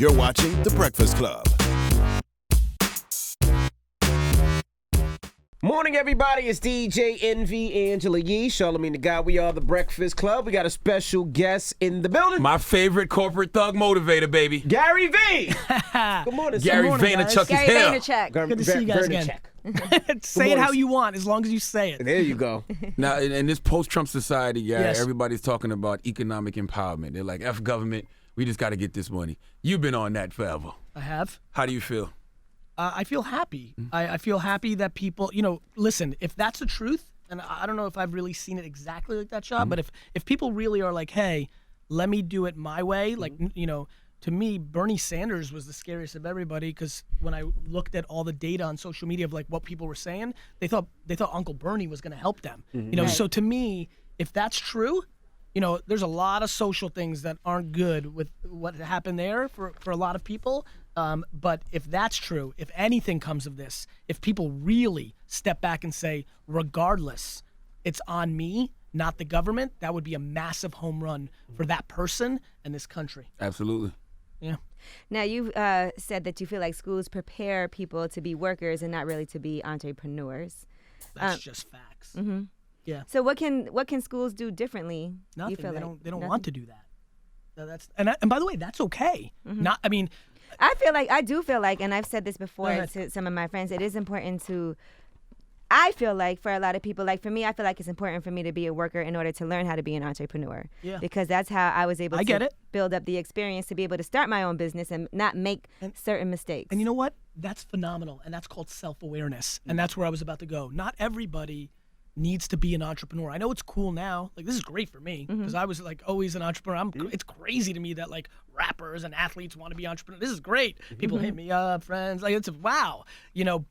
You're watching The Breakfast Club. Morning, everybody. It's DJ Envy, Angela Yee, Charlamagne the Guy. We are The Breakfast Club. We got a special guest in the building. My favorite corporate thug motivator, baby. Gary V. Good morning, Gary sir. Vaynerchuk is Gary here. Vaynerchuk. Good to see you guys again. Say it how you want, as long as you say it. There you go. Now, in this post-Trump society, Gary, Yes. everybody's talking about economic empowerment. They're like, F government, we just got to get this money. You've been on that forever. I have. How do you feel? I feel happy. I feel happy that people, listen, if that's the truth, and I don't know if I've really seen it exactly like that, Sean, but if people really are like, hey, let me do it my way, like, to me, Bernie Sanders was the scariest of everybody because when I looked at all the data on social media of like what people were saying, they thought Uncle Bernie was going to help them. So to me, if that's true, there's a lot of social things that aren't good with what happened there for a lot of people. But if that's true, if anything comes of this, if people really step back and say, regardless, it's on me, not the government, that would be a massive home run for that person and this country. Absolutely. Yeah. Now, you've said that you feel like schools prepare people to be workers and not really to be entrepreneurs. That's just facts. Mm-hmm. Yeah. So what can schools do differently? Nothing. You feel They don't nothing? want to do that. And by the way, that's okay. I do feel like, and I've said this before ahead. to some of my friends, it is important to, I feel like for a lot of people, like for me, I feel like it's important for me to be a worker in order to learn how to be an entrepreneur. Yeah. Because that's how I was able get to it. build up the experience to be able to start my own business and not make certain mistakes. And you know what? That's phenomenal. And that's called self-awareness. And that's where I was about to go. Not everybody needs to be an entrepreneur. I know it's cool now. Like, this is great for me because I was like always an entrepreneur. It's crazy to me that like rappers and athletes want to be entrepreneurs. This is great. People hit me up, friends. Like, it's wow.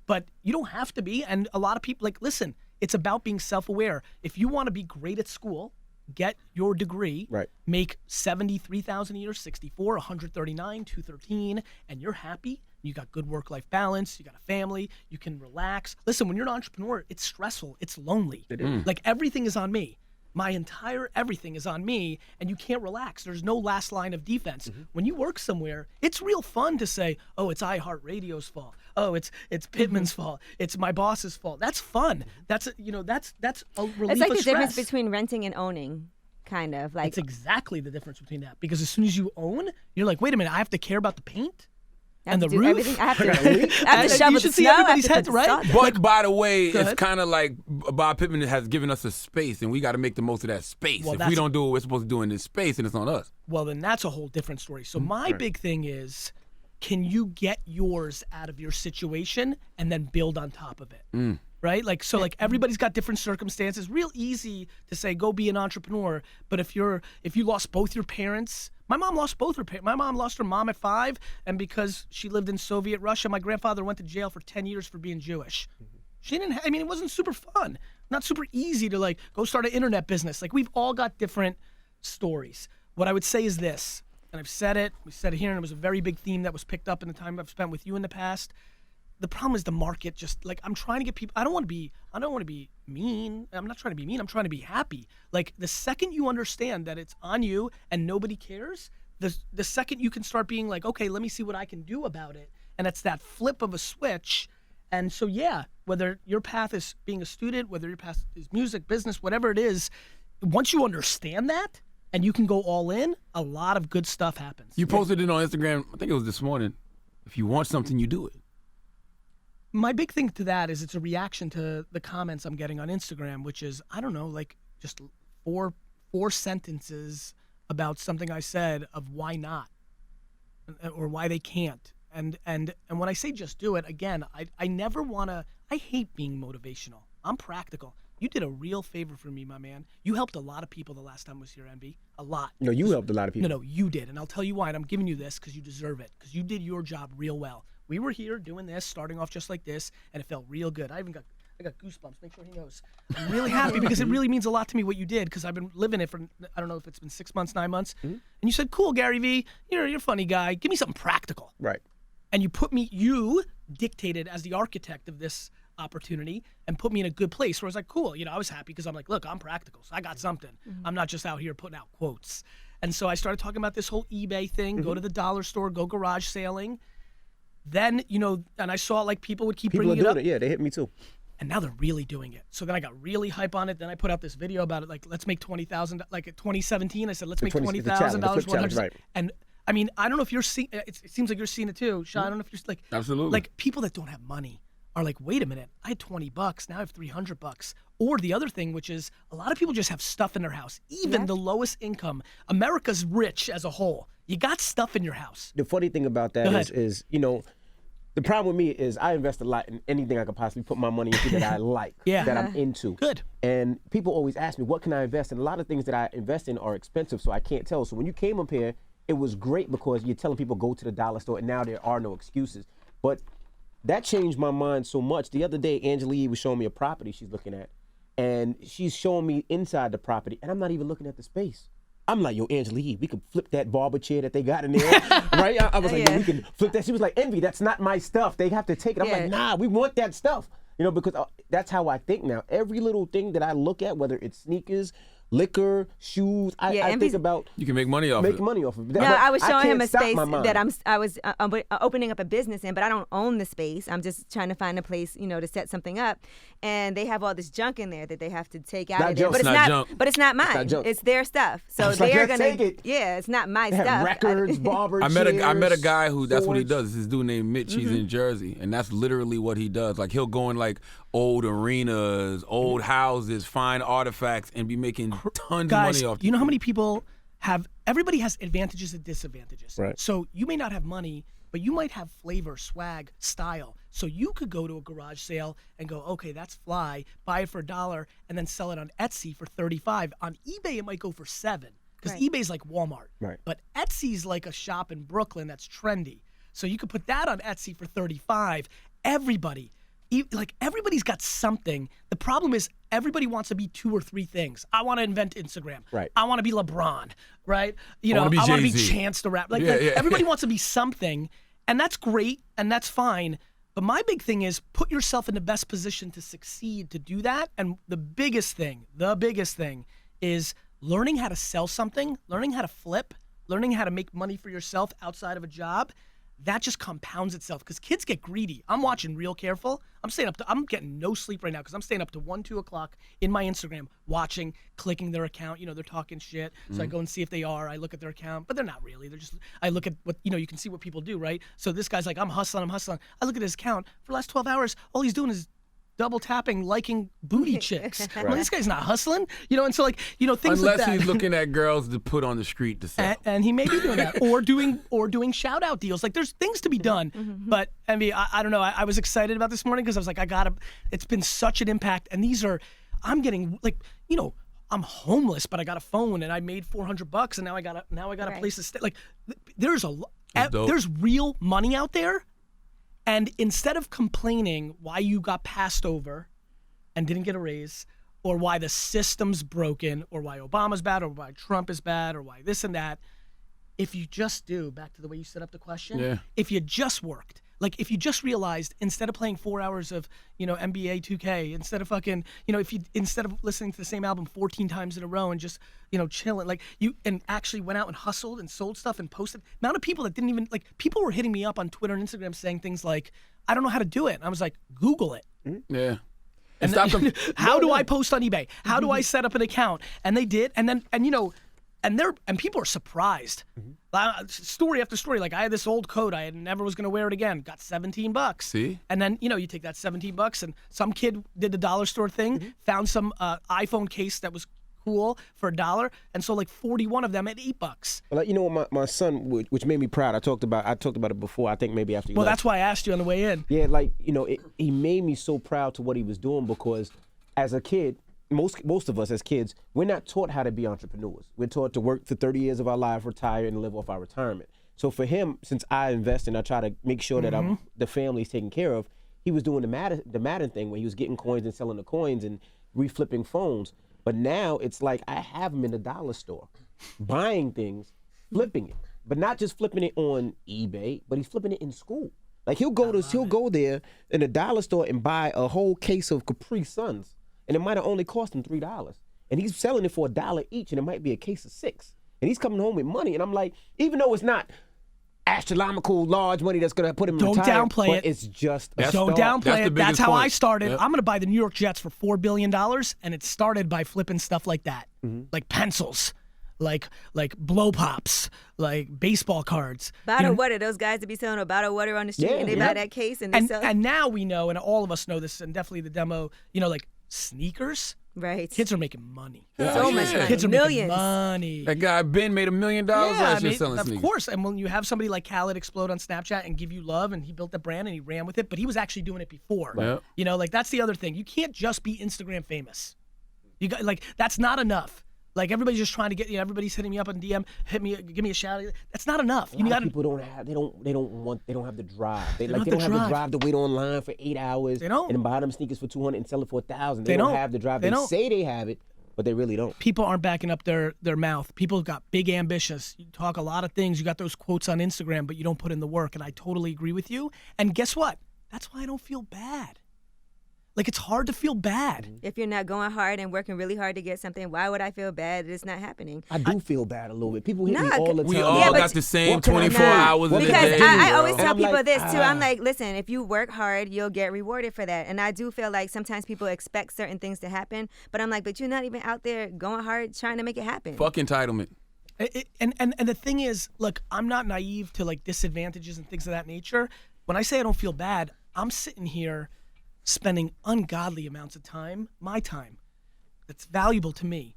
But you don't have to be. And a lot of people, like, listen, it's about being self-aware. If you want to be great at school, get your degree, Right. make $73,000 a year, 64, 139, 213, and you're happy. You got good work-life balance. You got a family. You can relax. Listen, when you're an entrepreneur, it's stressful. It's lonely. It is. Like, everything is on me. My entire everything is on me, and you can't relax. There's no last line of defense. When you work somewhere, it's real fun to say, oh, it's iHeartRadio's fault. Oh, it's Pittman's fault. It's my boss's fault. That's fun. That's a relief it's like of the stress. difference between renting and owning, kind of. Like, It's exactly the difference between that. Because as soon as you own, you're like, wait a minute, I have to care about the paint? I have And to the do roof? everything. I have to You shovel should the see snow. I have everybody's to put heads, the right? salt down. But by the way, Go it's ahead. kind of like Bob Pittman has given us a space, and we got to make the most of that space. Well, if we that's- don't do what we're supposed to do in this space, then it's on us. Well, then that's a whole different story. So my big thing is, can you get yours out of your situation and then build on top of it? Right? Like, so like everybody's got different circumstances. Real easy to say, go be an entrepreneur. But if you lost both your parents, my mom lost both her parents. My mom lost her mom at 5, and because she lived in Soviet Russia, my grandfather went to jail for 10 years for being Jewish. She didn't, it wasn't super fun. Not super easy to like go start an internet business. Like, we've all got different stories. What I would say is this, and I've said it, we said it here, and it was a very big theme that was picked up in the time I've spent with you in the past. The problem is the market just, like, I'm trying to get people, I don't want to be mean. I'm not trying to be mean. I'm trying to be happy. Like, the second you understand that it's on you and nobody cares, the second you can start being like, okay, let me see what I can do about it. And it's that flip of a switch. And so, yeah, whether your path is being a student, whether your path is music, business, whatever it is, once you understand that and you can go all in, a lot of good stuff happens. You posted it on Instagram, I think it was this morning. If you want something, you do it. My big thing to that is it's a reaction to the comments I'm getting on Instagram, which is, I don't know, like just four sentences about something I said of why not or why they can't. And when I say just do it, again, I never want to, I hate being motivational. I'm practical. You did a real favor for me, my man. You helped a lot of people the last time I was here, MB. A lot. No, you helped a lot of people. No, you did. And I'll tell you why. And I'm giving you this because you deserve it. Because you did your job real well. We were here doing this, starting off just like this, and it felt real good. I got goosebumps. Make sure he knows. I'm really happy because it really means a lot to me what you did because I've been living it for, I don't know if it's been 6 months, 9 months. And you said, cool, Gary V, you're a funny guy. Give me something practical. Right. And you dictated as the architect of this opportunity and put me in a good place where I was like, cool. I was happy because I'm like, look, I'm practical. So I got something. I'm not just out here putting out quotes. And so I started talking about this whole eBay thing, go to the dollar store, go garage sailing. Then, and I saw like people would keep bringing it up. Yeah, they hit me too. And now they're really doing it. So then I got really hype on it. Then I put out this video about it, like, let's make $20,000. Like at 2017, I said, let's make $20,000, 100. Right. And I mean, I don't know if you're seeing it seems like you're seeing it too. Sean, I don't know if you're like, absolutely. Like people that don't have money are like, wait a minute, I had $20, now I have $300. Or the other thing, which is a lot of people just have stuff in their house. Even the lowest income. America's rich as a whole. You got stuff in your house. The funny thing about that is, the problem with me is I invest a lot in anything I could possibly put my money into that I like, that I'm into. Good. And people always ask me, what can I invest in? A lot of things that I invest in are expensive, so I can't tell. So when you came up here, it was great because you're telling people go to the dollar store, and now there are no excuses. But that changed my mind so much. The other day, Angela Yee was showing me a property she's looking at, and she's showing me inside the property, and I'm not even looking at the space. I'm like, yo, Angela Yee, we could flip that barber chair that they got in there, right? I was like, yo, we can flip that. She was like, Envy, that's not my stuff. They have to take it. I'm like, nah, we want that stuff. Because that's how I think now. Every little thing that I look at, whether it's sneakers, liquor, shoes, I think about. You can make money off Making money off of it. No, I was showing him a space that I was opening up a business in, but I don't own the space. I'm just trying to find a place, to set something up. And they have all this junk in there that they have to take out of there. But it's not mine. It's their stuff. So they're gonna take it. Yeah, it's not my stuff. Records, barber I met a guy who that's what he swords. does. This dude named Mitch. He's in Jersey, and that's literally what he does. Like he'll go in like old arenas, old houses, find artifacts, and be making tons of money off. You know how many people everybody has advantages and disadvantages. Right. So you may not have money, but you might have flavor, swag, style. So you could go to a garage sale and go, okay, that's fly, buy it for $1, and then sell it on Etsy for $35. On eBay, it might go for $7 because eBay's like Walmart. Right. But Etsy's like a shop in Brooklyn that's trendy. So you could put that on Etsy for $35. Everybody's got something. The problem is everybody wants to be 2 or 3 things. I want to invent Instagram. Right. I want to be LeBron. Right. I want to be Chance the Rapper. Everybody wants to be something, and that's great and that's fine. But my big thing is put yourself in the best position to succeed to do that. And the biggest thing is learning how to sell something, learning how to flip, learning how to make money for yourself outside of a job. That just compounds itself because kids get greedy. I'm watching real careful. I'm getting no sleep right now because I'm staying up to 1, 2 o'clock in my Instagram watching, clicking their account. They're talking shit. So I go and see if they are. I look at their account, but they're not really. I look at what, you can see what people do, right? So this guy's like, I'm hustling. I look at his account. For the last 12 hours, all he's doing is double tapping, liking booty chicks. Right. Well, this guy's not hustling, and so things Unless like that. he's looking at girls to put on the street to sell. And he may be doing that, or doing shout out deals. Like there's things to be done. But I mean, I don't know. I was excited about this morning because I was like, it's been such an impact. And I'm getting like, I'm homeless, but I got a phone and I made $400 and now I got a place to stay. Like there's real money out there. And instead of complaining why you got passed over and didn't get a raise, or why the system's broken, or why Obama's bad, or why Trump is bad, or why this and that, if you just back to the way you set up the question, if you just worked, like if you just realized instead of playing 4 hours of, NBA 2K, instead of fucking, instead of listening to the same album 14 times in a row and just, chilling, like and actually went out and hustled and sold stuff and posted. The amount of people that didn't even, people were hitting me up on Twitter and Instagram saying things like, I don't know how to do it. And I was like, Google it. Yeah. And how do I post on eBay? How do I set up an account? And they did. And then, and people are surprised. Story after story. Like I had this old coat. I never was going to wear it again. Got $17. See? And then, you take that $17 and some kid did the dollar store thing, found some iPhone case that was cool for $1 and sold like 41 of them at $8. Well, what my son, which made me proud. I talked about it before. I think maybe after you left. That's why I asked you on the way in. Yeah, he made me so proud to what he was doing because as a kid, most of us as kids, we're not taught how to be entrepreneurs. We're taught to work for 30 years of our life, retire, and live off our retirement. So for him, since I invest and I try to make sure that the family's taken care of, he was doing the Madden thing where he was getting coins and selling the coins and reflipping phones. But now it's like I have him in the dollar store, buying things, flipping it, but not just flipping it on eBay, but he's flipping it in school. Like he'll go there in the dollar store and buy a whole case of Capri Suns, and it might have only cost him $3, and he's selling it for $1 each, and it might be a case of 6. and he's coming home with money, and I'm like, even though it's not astronomical large money that's gonna put him in Don't retire, downplay but it. it's just a Don't start. downplay it. That's how I started. Yep. I'm gonna buy the New York Jets for $4 billion, and it started by flipping stuff like that, like pencils, like blow pops, like baseball cards. Bottled water. Those guys that be selling a bottled water on the street, and they buy that case and they sell. And now we know, and all of us know this, and definitely the demo. Like sneakers. Right. Kids are making money. So much money. Kids are Millions. making money. That guy Ben made $1 million last year selling sneakers. Of course. And when you have somebody like Khaled explode on Snapchat and give you love, and he built the brand and he ran with it, but he was actually doing it before. Yep. That's the other thing. You can't just be Instagram famous. You got that's not enough. Like everybody's just trying to get everybody's hitting me up on DM, give me a shout. That's not enough. People don't have they don't have the drive. They don't have the drive to wait online for 8 hours. They don't. And buy them sneakers for $200 and sell it for $1,000. They don't have the drive. They say they have it, but they really don't. People aren't backing up their mouth. People have got big ambitions. You talk a lot of things. You got those quotes on Instagram, but you don't put in the work. And I totally agree with you. And guess what? That's why I don't feel bad. Like, it's hard to feel bad. If you're not going hard and working really hard to get something, why would I feel bad that it's not happening? I do feel bad a little bit. People hit me all the time. We all got the same 24 hours in a day. Because I always tell people this, too. I'm like, listen, if you work hard, you'll get rewarded for that. And I do feel like sometimes people expect certain things to happen. But I'm like, but you're not even out there going hard trying to make it happen. Fuck entitlement. And the thing is, look, I'm not naive to, disadvantages and things of that nature. When I say I don't feel bad, I'm sitting here spending ungodly amounts of time, my time, that's valuable to me.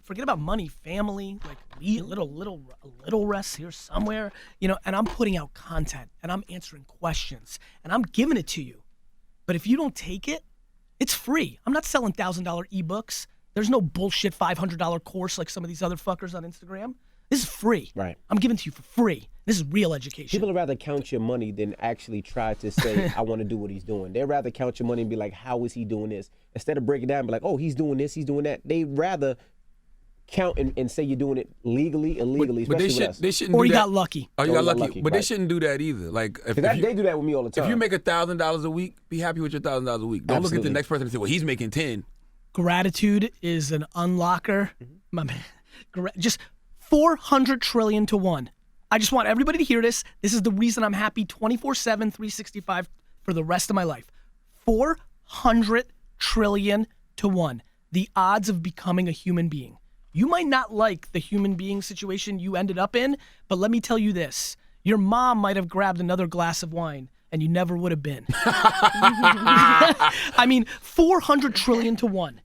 Forget about money, family, little rest here somewhere, and I'm putting out content and I'm answering questions and I'm giving it to you. But if you don't take it, it's free. I'm not selling $1,000 ebooks. There's no bullshit $500 course like some of these other fuckers on Instagram. This is free. Right. I'm giving it to you for free. This is real education. People would rather count your money than actually try to say, I want to do what he's doing. They'd rather count your money and be like, how is he doing this? Instead of breaking it down and be like, oh, he's doing this, he's doing that. They'd rather count and say you're doing it legally, illegally, but especially with us. They shouldn't or do you that. got lucky. Oh, you got lucky. lucky, But right. they shouldn't do that either. Like, if They do that with me all the time. If you make $1,000 a week, be happy with your $1,000 a week. Don't look at the next person and say, well, he's making 10. Gratitude is an unlocker. My man. Just 400 trillion to 1. I just want everybody to hear this. This is the reason I'm happy 24/7, 365 for the rest of my life. 400 trillion to 1. The odds of becoming a human being. You might not like the human being situation you ended up in, but let me tell you this. Your mom might have grabbed another glass of wine and you never would have been. I mean, 400 trillion to 1.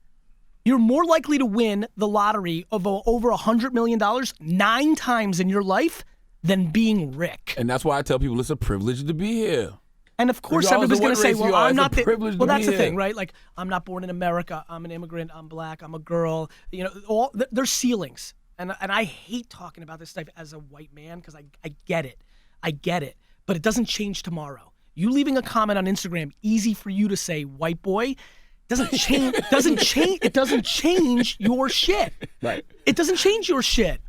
You're more likely to win the lottery of over $100 million 9 times in your life than being Rick. And that's why I tell people it's a privilege to be here. And of course, everybody's going to say, well, I'm not the... Well, that's the thing, right? Like, I'm not born in America. I'm an immigrant. I'm black. I'm a girl. There's ceilings. And I hate talking about this stuff as a white man because I get it. I get it. But it doesn't change tomorrow. You leaving a comment on Instagram, easy for you to say, white boy, doesn't change. It doesn't change your shit. Right. It doesn't change your shit.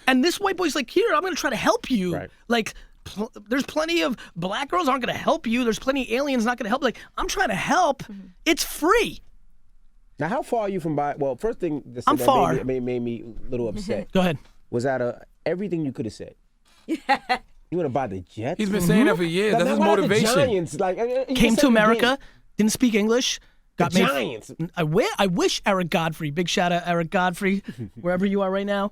And this white boy's like, here, I'm going to try to help you. Right. Like, there's plenty of black girls aren't going to help you. There's plenty of aliens not going to help. Like, I'm trying to help. Mm-hmm. It's free. Now, how far are you from buying? Well, first thing I'm far. Made me a little upset. Go ahead. Was out of everything you could have said. Yeah. You want to buy the Jets? He's been saying that for years. That's his motivation. The Giants, came to America, didn't speak English. Got the Giants. I wish Eric Godfrey, big shout out Eric Godfrey, wherever you are right now.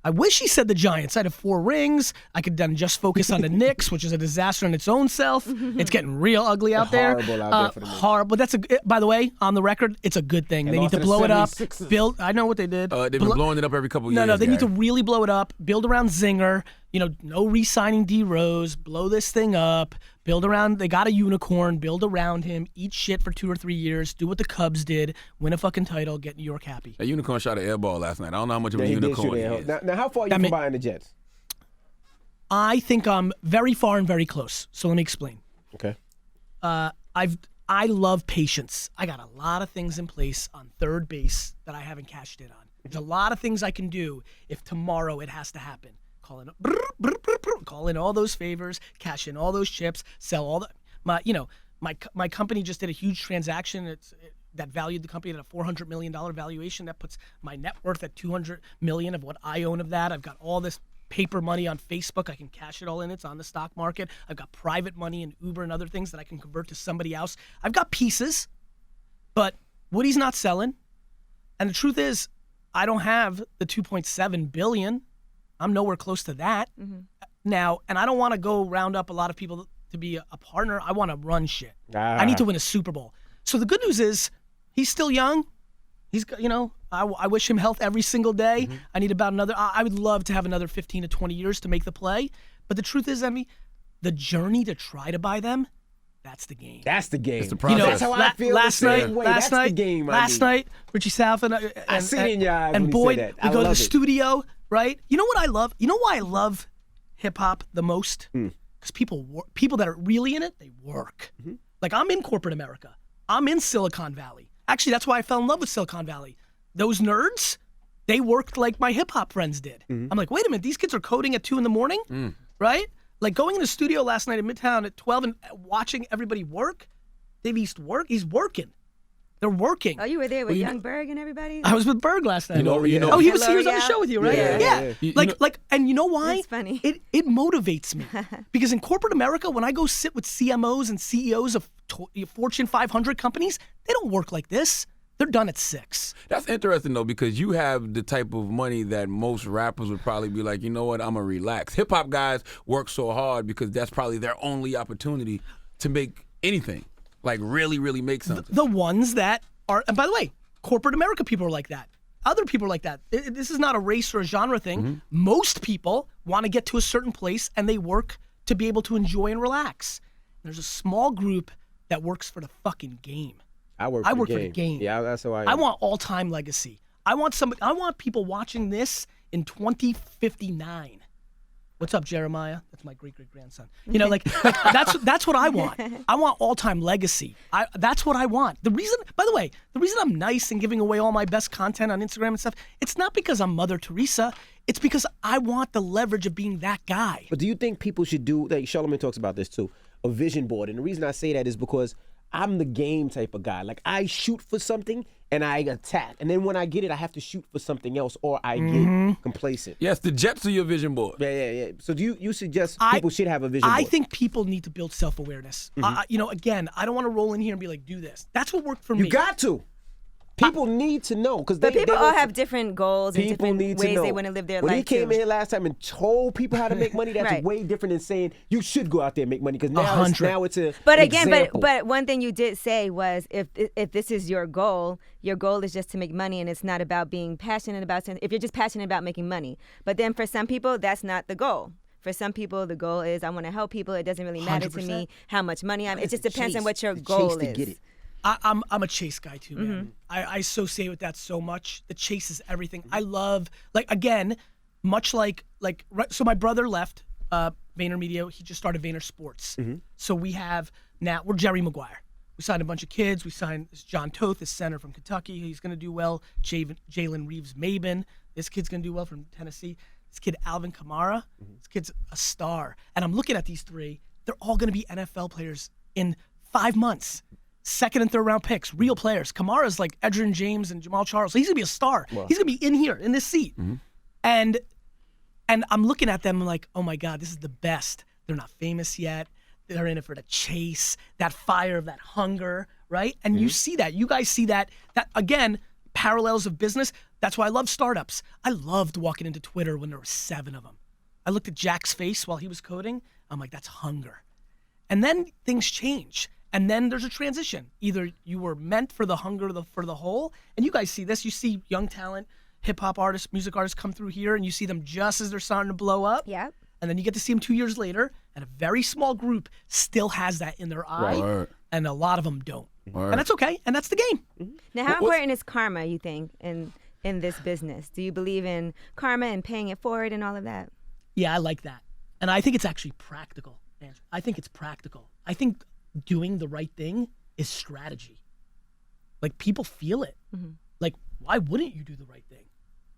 I wish he said the Giants. I'd have 4 rings. I could then just focus on the Knicks, which is a disaster in its own self. It's getting real ugly out there. Horrible out there for the Knicks. Horrible. By the way, on the record, it's a good thing. They need to blow it up. I know what they did. They've been blowing it up every couple of years. No, they need to really blow it up. Build around Zinger. No re-signing D Rose. Blow this thing up. Build around. They got a unicorn. Build around him. Eat shit for 2 or 3 years. Do what the Cubs did. Win a fucking title. Get New York happy. That unicorn shot an air ball last night. I don't know how much of a unicorn he is. Now, how far are you from buying the Jets? I think I'm very far and very close. So let me explain. Okay. I love patience. I got a lot of things in place on third base that I haven't cashed in on. There's a lot of things I can do if tomorrow it has to happen. Call in all those favors, cash in all those chips, sell all the my company just did a huge transaction. that valued the company at a $400 million valuation. That puts my net worth at $200 million of what I own of that. I've got all this paper money on Facebook. I can cash it all in. It's on the stock market. I've got private money in Uber and other things that I can convert to somebody else. I've got pieces, but Woody's not selling. And the truth is, I don't have the $2.7 billion. I'm nowhere close to that now. And I don't want to go round up a lot of people to be a partner. I want to run shit. I need to win a Super Bowl. So the good news is he's still young. He's, I wish him health every single day. I need about I would love to have another 15 to 20 years to make the play. But the truth is, Emmy, the journey to try to buy them, that's the game. That's the game. That's the process. That's how I feel. Last night, Richie South I see it in your eyes and when Boyd, you say that. we go to the studio, right? You know what I love? You know why I love hip hop the most? Because people that are really in it, they work. Like I'm in corporate America. I'm in Silicon Valley. Actually, that's why I fell in love with Silicon Valley. Those nerds, they worked like my hip hop friends did. I'm like, wait a minute, these kids are coding at 2 a.m, right? Like going in the studio last night in Midtown at 12 and watching everybody work. Dave East work. He's working. They're working. Oh, you were there with Young Berg and everybody? I was with Berg last night. You know. Oh, he was on the show with you, right? Yeah. And you know why? That's funny. It motivates me because in corporate America, when I go sit with CMOs and CEOs of Fortune 500 companies, they don't work like this. They're done at 6. That's interesting, though, because you have the type of money that most rappers would probably be like, you know what, I'm going to relax. Hip-hop guys work so hard because that's probably their only opportunity to make anything, like really, really make something. The ones that are, and by the way, corporate America people are like that. Other people are like that. This is not a race or a genre thing. Most people want to get to a certain place, and they work to be able to enjoy and relax. There's a small group that works for the fucking game. I work for the game. Yeah, that's how I want all-time legacy. I want people watching this in 2059. What's up, Jeremiah? That's my great-great-grandson. That's what I want. I want all-time legacy. That's what I want. The reason I'm nice and giving away all my best content on Instagram and stuff, it's not because I'm Mother Teresa. It's because I want the leverage of being that guy. But do you think people should do, like Charlamagne talks about this too, a vision board? And the reason I say that is because I'm the game type of guy. Like I shoot for something and I attack. And then when I get it, I have to shoot for something else or I get complacent. Yes, the Jets are your vision board. Yeah. So do you suggest people should have a vision board? I think people need to build self-awareness. Again, I don't want to roll in here and be like, do this. That's what worked for me. You got to. People need to know because people all have different goals and different ways they want to live their life. When he came in here last time and told people how to make money, that's way different than saying you should go out there and make money because now it's a. But again, example. but one thing you did say was if this is your goal is just to make money and it's not about being passionate about something. If you're just passionate about making money, but then for some people that's not the goal. For some people, the goal is I want to help people. It doesn't really matter 100%. To me how much money it just depends on what your goal is. To get it. I'm a chase guy too, man. I associate with that so much. The chase is everything. I love, so my brother left VaynerMedia. He just started Vayner Sports. So we're Jerry Maguire. We signed a bunch of kids. We signed John Toth, this center from Kentucky. He's going to do well. Jalen Reeves-Maben. This kid's going to do well from Tennessee. This kid, Alvin Kamara. This kid's a star. And I'm looking at these 3. They're all going to be NFL players in 5 months. 2nd and 3rd round picks, real players. Kamara's like Edgerrin James and Jamal Charles. He's gonna be a star. Wow. He's gonna be in here in this seat. And I'm looking at them like, oh my God, this is the best. They're not famous yet. They're in it for the chase, that fire, that hunger, right? And you see that. You guys see that again, parallels of business. That's why I love startups. I loved walking into Twitter when there were 7 of them. I looked at Jack's face while he was coding. I'm like, that's hunger. And then things change. And then there's a transition. Either you were meant for the hunger for the whole, and you guys see this. You see young talent, hip-hop artists, music artists come through here, and you see them just as they're starting to blow up. Yeah. And then you get to see them 2 years later, and a very small group still has that in their eye, right. And a lot of them don't. Right. And that's okay, and that's the game. Now, how important is karma, you think, in this business? Do you believe in karma and paying it forward and all of that? Yeah, I like that. And I think it's actually practical, Andrew. I think it's practical. I think doing the right thing is strategy. Like people feel it. Like why wouldn't you do the right thing?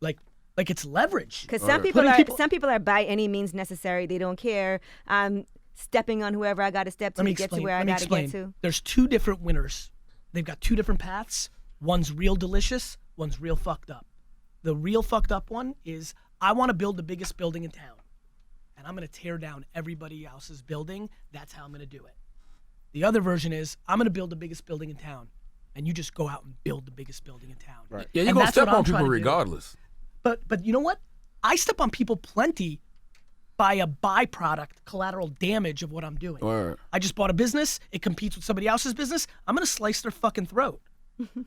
Like it's leverage. Because some people are by any means necessary. They don't care. I'm stepping on whoever I got to step to get to where I got to get to. There's 2 different winners they've got two different paths. One's real delicious, one's real fucked up. The real fucked up one is, I want to build the biggest building in town, and I'm going to tear down everybody else's building. That's how I'm going to do it. The other version is, I'm going to build the biggest building in town, and you just go out and build the biggest building in town. Right. Yeah, you're going to step on people regardless. But you know what? I step on people plenty by a byproduct, collateral damage of what I'm doing. Word. I just bought a business. It competes with somebody else's business. I'm going to slice their fucking throat.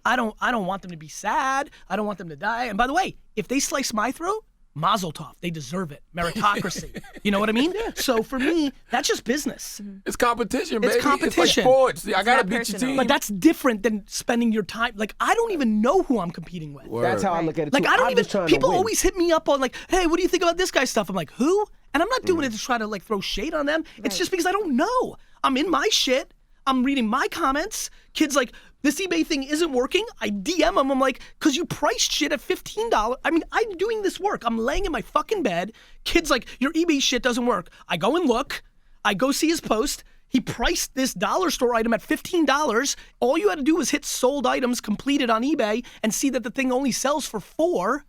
I don't want them to be sad. I don't want them to die. And by the way, if they slice my throat, mazel tov. They deserve it. Meritocracy. You know what I mean? So for me, that's just business. It's competition, baby. It's competition. It's like sports. I got to beat your team. But that's different than spending your time. Like, I don't even know who I'm competing with. Word. That's how I look at it too. Like, I don't I'm even, people always hit me up on like, hey, what do you think about this guy's stuff? I'm like, who? And I'm not doing it to try to like throw shade on them. It's just because I don't know. I'm in my shit. I'm reading my comments. Kids like, this eBay thing isn't working. I DM them. I'm like, because you priced shit at $15. I mean, I'm doing this work. I'm laying in my fucking bed. Kids like, your eBay shit doesn't work. I go and look. I go see his post. He priced this dollar store item at $15. All you had to do was hit sold items completed on eBay and see that the thing only sells for $4.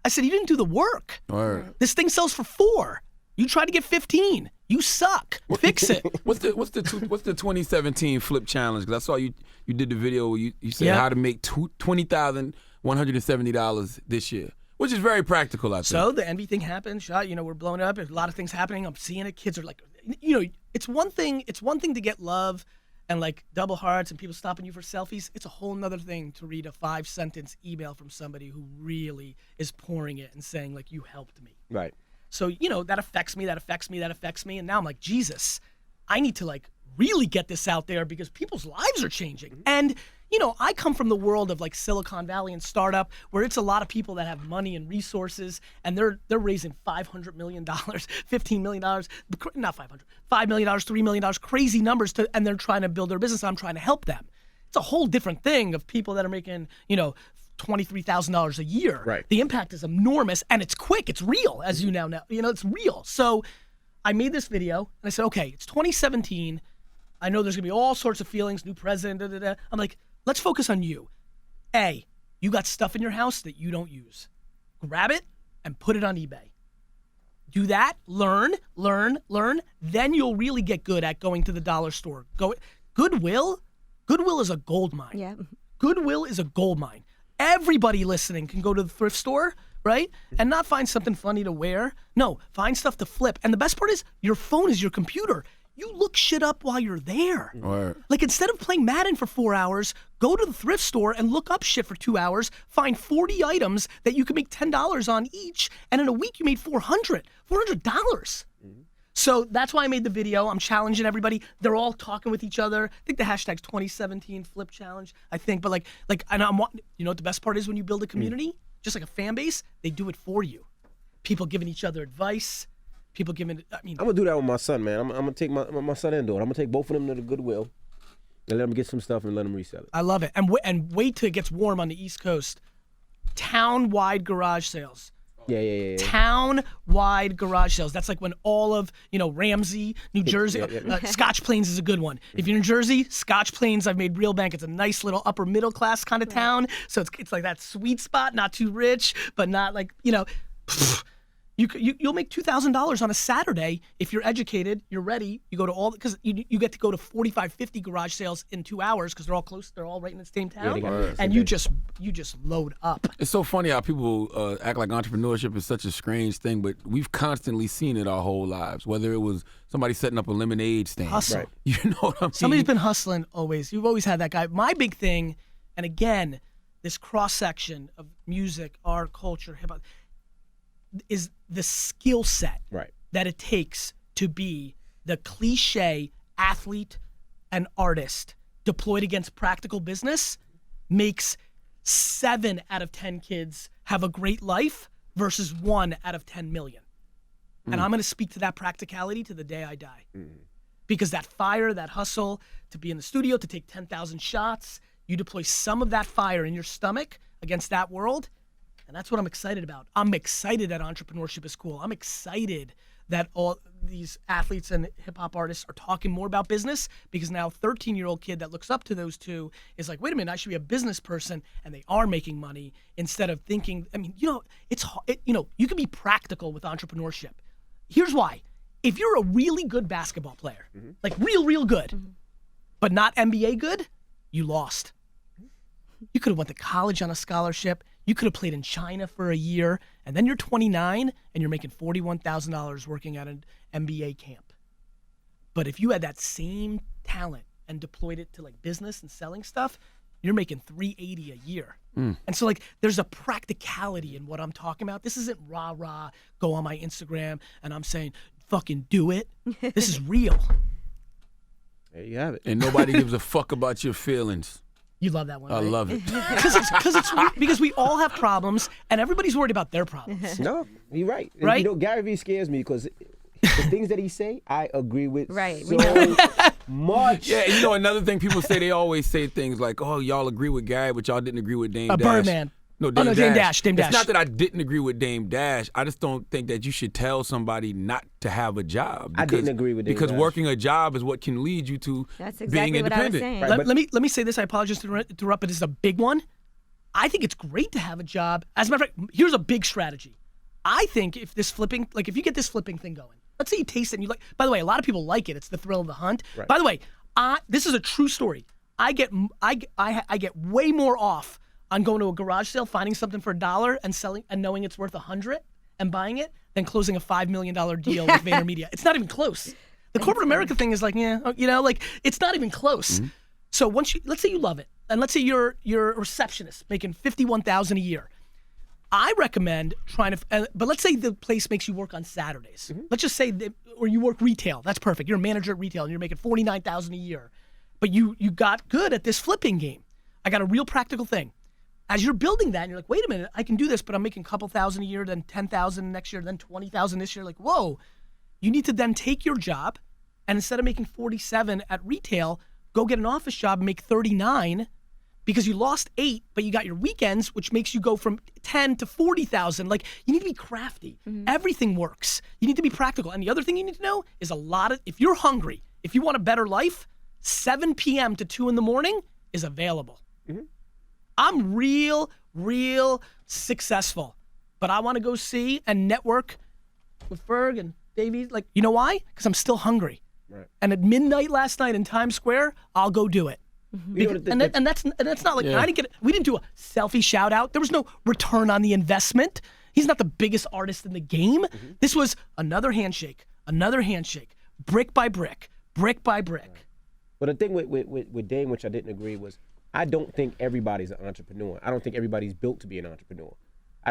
I said, you didn't do the work. Word. This thing sells for $4. You tried to get 15. You suck. Fix it. What's the 2017 flip challenge? Because I saw you did the video where you said how to make $20,170 this year, which is very practical, I think. So the envy thing happened. We're blowing up. There's a lot of things happening. I'm seeing it. Kids are like, it's one thing to get love and like double hearts and people stopping you for selfies. It's a whole nother thing to read a 5-sentence email from somebody who really is pouring it and saying like, you helped me. Right. So, that affects me. And now I'm like, Jesus, I need to like really get this out there because people's lives are changing. And, I come from the world of like Silicon Valley and startup where it's a lot of people that have money and resources and they're raising $500 million, $15 million, not 500, $5 million, $3 million, crazy numbers and they're trying to build their business. I'm trying to help them. It's a whole different thing of people that are making, $23,000 a year. Right. The impact is enormous and it's quick. It's real, as you now know. It's real. So I made this video and I said, okay, it's 2017. I know there's gonna be all sorts of feelings, new president, da, da, da. I'm like, let's focus on you. A, you got stuff in your house that you don't use. Grab it and put it on eBay. Do that, learn. Then you'll really get good at going to the dollar store. Goodwill is a gold mine. Yeah. Goodwill is a gold mine. Everybody listening can go to the thrift store, right? And not find something funny to wear. No, find stuff to flip. And the best part is your phone is your computer. You look shit up while you're there. Right. Like instead of playing Madden for 4 hours, go to the thrift store and look up shit for 2 hours, find 40 items that you can make $10 on each, and in a week you made $400. So that's why I made the video. I'm challenging everybody. They're all talking with each other. I think the hashtag's 2017 Flip Challenge. I think, but and what the best part is when you build a community, just like a fan base, they do it for you. People giving each other advice. People giving. I'm gonna do that with my son, man. I'm gonna take my son and daughter. I'm gonna take both of them to the Goodwill and let them get some stuff and let them resell it. I love it. And wait till it gets warm on the East Coast. Town-wide garage sales. Yeah. Town-wide garage sales. That's like when all of, Ramsey, New Jersey, Scotch Plains is a good one. If you're in Jersey, Scotch Plains, I've made real bank. It's a nice little upper middle class kind of town. So it's like that sweet spot, not too rich, but not like, You'll make $2,000 on a Saturday if you're educated, you're ready. You go to because you get to go to 45, 50 garage sales in 2 hours because they're all close. They're all right in the same town, and you just load up. It's so funny how people act like entrepreneurship is such a strange thing, but we've constantly seen it our whole lives. Whether it was somebody setting up a lemonade stand, hustle. Right. You know what I mean? Somebody's been hustling always. You've always had that guy. My big thing, and again, this cross section of music, art, culture, hip hop, is the skill set that it takes to be the cliche athlete and artist deployed against practical business makes 7 out of 10 kids have a great life versus 1 out of 10 million. And I'm going to speak to that practicality to the day I die. Because that fire, that hustle, to be in the studio, to take 10,000 shots, you deploy some of that fire in your stomach against that world. And that's what I'm excited about. I'm excited that entrepreneurship is cool. I'm excited that all these athletes and hip hop artists are talking more about business, because now 13-year-old kid that looks up to those two is like, wait a minute, I should be a business person, and they are making money instead of thinking. I mean, you can be practical with entrepreneurship. Here's why. If you're a really good basketball player, like real good, but not NBA good, you lost. You could have went to college on a scholarship. You could have played in China for a year, and then you're 29 and you're making $41,000 working at an NBA camp. But if you had that same talent and deployed it to like business and selling stuff, you're making $380 a year. And so like there's a practicality in what I'm talking about. This isn't rah-rah, go on my Instagram and I'm saying, fucking do it. This is real. There you have it. And nobody gives a fuck about your feelings. You love that one, I right? love it. Because we all have problems, and everybody's worried about their problems. No, you're right. Right? You know, Gary Vee scares me because the things that he say, I agree with Right. so much. Yeah, and you know, another thing people say, they always say things like, oh, y'all agree with Gary, but y'all didn't agree with Dame Dash. Birdman. No, Dame Dame Dash. Dash. It's not that I didn't agree with Dame Dash. I just don't think that you should tell somebody not to have a job. I didn't agree with Dame Because Dash. working a job is what can lead you to That's being exactly what I was independent. saying. Right. Let me say this. I apologize to interrupt, but this is a big one. I think it's great to have a job. As a matter of fact, here's a big strategy. I think if you get this flipping thing going, let's say you taste it and you like. By the way, a lot of people like it. It's the thrill of the hunt. Right. By the way, this is a true story. I get way more off on going to a garage sale, finding something for $1 and selling and knowing it's worth $100 and buying it than closing a $5 million deal with VaynerMedia. It's not even close. The corporate America thing is like, like it's not even close. Mm-hmm. So let's say you love it, and let's say you're a receptionist making $51,000 a year. I recommend trying to, but let's say the place makes you work on Saturdays. Mm-hmm. Let's just say or you work retail. That's perfect. You're a manager at retail and you're making $49,000 a year, but you got good at this flipping game. I got a real practical thing. As you're building that, and you're like, wait a minute, I can do this, but I'm making a couple thousand a year, then 10,000 next year, then 20,000 this year. Like, whoa! You need to then take your job, and instead of making 47 at retail, go get an office job and make 39, because you lost 8, but you got your weekends, which makes you go from 10 to 40,000. Like, you need to be crafty. Mm-hmm. Everything works. You need to be practical. And the other thing you need to know is if you're hungry, if you want a better life, 7 p.m. to 2 in the morning is available. Mm-hmm. I'm real successful, but I want to go see and network with Ferg and Davey. Like, you know why? Because I'm still hungry. Right. And at midnight last night in Times Square, I'll go do it. Mm-hmm. And that's not like, yeah. We didn't do a selfie shout out. There was no return on the investment. He's not the biggest artist in the game. Mm-hmm. This was another handshake, brick by brick. Right. But the thing with Dame, which I didn't agree, was I don't think everybody's an entrepreneur. I don't think everybody's built to be an entrepreneur.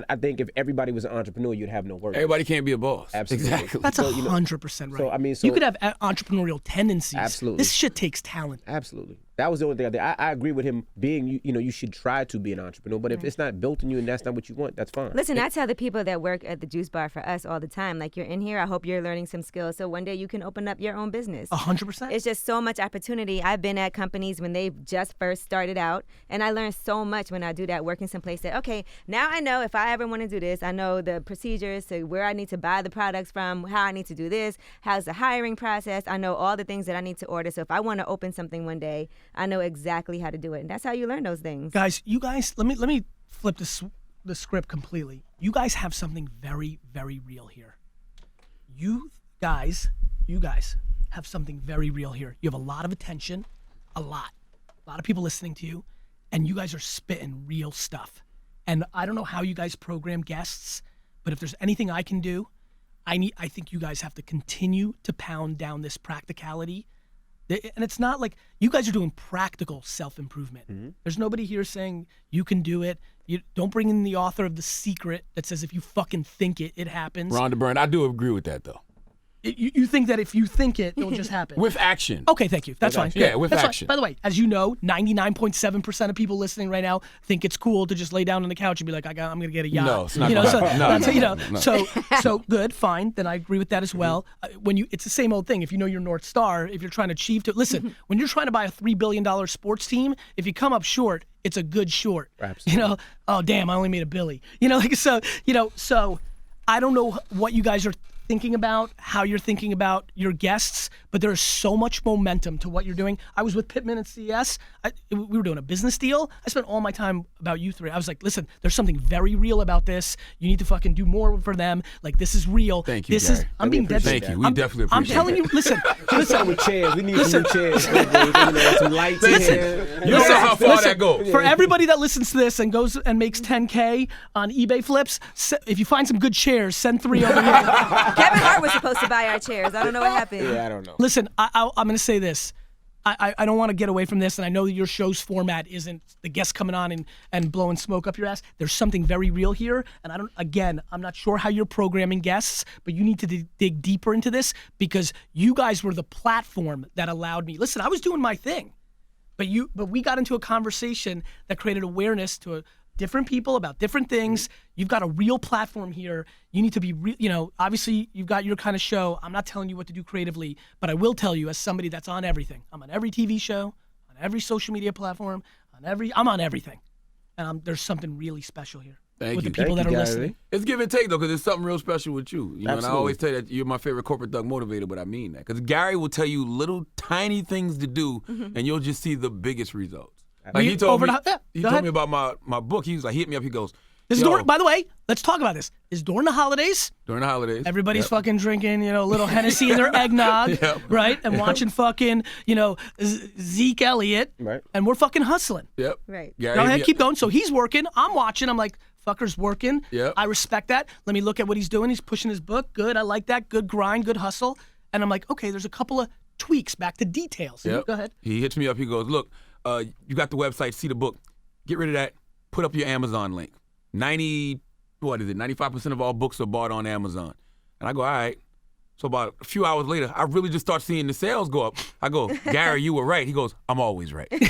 I think if everybody was an entrepreneur, you'd have no work. Everybody can't be a boss. Absolutely. Exactly. That's 100% right. So, I mean, you could have entrepreneurial tendencies. Absolutely. This shit takes talent. Absolutely. That was the only thing I did. I agree with him being, you should try to be an entrepreneur, but if it's not built in you and that's not what you want, that's fine. Listen, I tell the people that work at the juice bar for us all the time, like, you're in here, I hope you're learning some skills, so one day you can open up your own business. 100%. It's just so much opportunity. I've been at companies when they've just first started out, and I learned so much when I do that, working someplace that, okay, now I know if I ever want to do this, I know the procedures to where I need to buy the products from, how I need to do this, how's the hiring process. I know all the things that I need to order. So if I want to open something one day, I know exactly how to do it. And that's how you learn those things. Guys, let me flip the script completely. You guys have something very, very real here. You guys have something very real here. You have a lot of attention, a lot of people listening to you, and you guys are spitting real stuff. And I don't know how you guys program guests, but if there's anything I can do, I think you guys have to continue to pound down this practicality. And it's not like you guys are doing practical self-improvement. Mm-hmm. There's nobody here saying you can do it. You don't bring in the author of The Secret that says if you fucking think it, it happens. Rhonda Byrne, I do agree with that though. You think that if you think it, it'll just happen. With action. Okay, thank you. That's fine. Yeah, with action. By the way, as you know, 99.7% of people listening right now think it's cool to just lay down on the couch and be like, I'm going to get a yacht. No, it's not. So good, fine. Then I agree with that as well. It's the same old thing. If you know your North Star, if you're trying to achieve listen, when you're trying to buy a $3 billion sports team, if you come up short, it's a good short. Absolutely. Oh damn, I only made a billy. So I don't know what you guys are thinking about, how you're thinking about your guests, but there's so much momentum to what you're doing. I was with Pittman at CES. We were doing a business deal. I spent all my time about you three. I was like, listen, there's something very real about this. You need to fucking do more for them. Like, this is real. Thank you, Gary. I'm being dead serious. Thank you. We definitely appreciate I'm telling you, listen. With chairs. We need some new chairs. Some lights in here. You know how far that goes. For everybody that listens to this and goes and makes 10K on eBay flips, if you find some good chairs, send 3 over here. Kevin Hart was supposed to buy our chairs. I don't know what happened. Yeah, I don't know. Listen, I'm going to say this. I don't want to get away from this, and I know that your show's format isn't the guests coming on and blowing smoke up your ass. There's something very real here, and I'm not sure how you're programming guests, but you need to dig deeper into this because you guys were the platform that allowed me. Listen, I was doing my thing, but we got into a conversation that created awareness to different people about different things. You've got a real platform here. You need to be, obviously you've got your kind of show. I'm not telling you what to do creatively, but I will tell you as somebody that's on everything. I'm on every TV show, on every social media platform, I'm on everything. And there's something really special here. Thank with you. the people that are listening. It's give and take, though, because there's something real special with you. You know, and I Absolutely. always tell you that you're my favorite corporate thug motivator, but I mean that. Because Gary will tell you little tiny things to do, and you'll just see the biggest results. Like he told me about my book. He was like, he hit me up. He goes, by the way, let's talk about this. Is during the holidays. During the holidays. Everybody's fucking drinking, a little Hennessy in their eggnog, right? And watching fucking, Zeke Elliott. Right. And we're fucking hustling. Yep. Right. Go ahead, keep going. So he's working. I'm watching. I'm like, fucker's working. Yep. I respect that. Let me look at what he's doing. He's pushing his book. Good. I like that. Good grind. Good hustle. And I'm like, okay, there's a couple of tweaks back to details. Yep. Go ahead. He hits me up. He goes, look, you got the website, see the book. Get rid of that. Put up your Amazon link. 95% of all books are bought on Amazon. And I go, all right. So about a few hours later, I really just start seeing the sales go up. I go, Gary, you were right. He goes, I'm always right. Real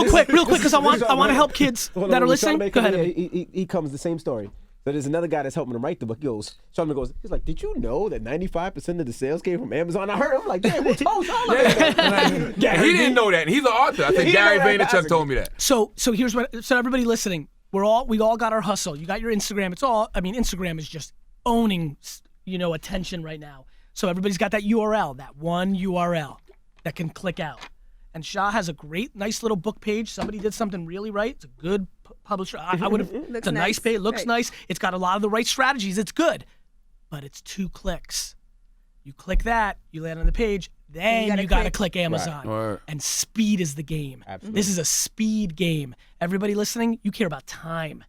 quick, because I want to help kids that are listening. Go ahead. He comes the same story. So there's another guy that's helping him write the book. He's like, did you know that 95% of the sales came from Amazon? I heard him like, damn, what's all he didn't know that. And he's an author. I think Gary Vaynerchuk told me that. So here's so everybody listening, we all got our hustle. You got your Instagram. Instagram is just owning, attention right now. So everybody's got that URL, that one URL that can click out. And Shah has a nice little book page. Somebody did something really right. It's a good publisher. I would have. It's a nice page. It looks nice. It's got a lot of the right strategies. It's good, but it's 2 clicks. You click that, you land on the page. Then you got to click Amazon. Right. And speed is the game. Absolutely. This is a speed game. Everybody listening, you care about time.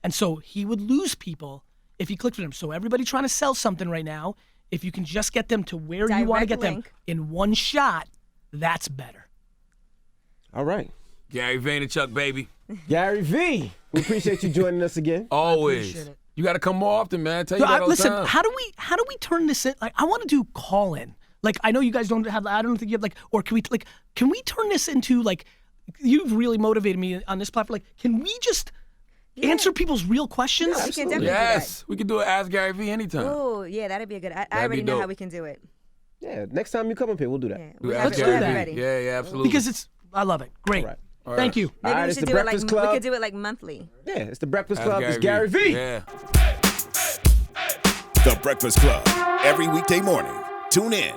And so he would lose people if he clicked for them. So everybody trying to sell something right now, if you can just get them to where you want to get them in one shot, that's better. All right. Gary Vaynerchuk, baby. Gary V, we appreciate you joining us again. Always. Appreciate it. You got to come more often, man. I tell you that all the listen, time. how do we turn this in? Like, I want to do call in. Like, I know you guys don't have. I don't think you have or can we turn this into you've really motivated me on this platform. Like, can we just answer people's real questions? Yeah, we can definitely do that. We can do it. Ask Gary V anytime. Oh, yeah, that'd be a good. I already know how we can do it. Yeah, next time you come up here, we'll do that. Yeah, Let's do that. Ready. Yeah, absolutely. Because I love it. Great. All right. Thank you. Maybe we should do it we could do it monthly. Yeah, it's the Breakfast Club. It's Gary V. Yeah. The Breakfast Club. Every weekday morning. Tune in.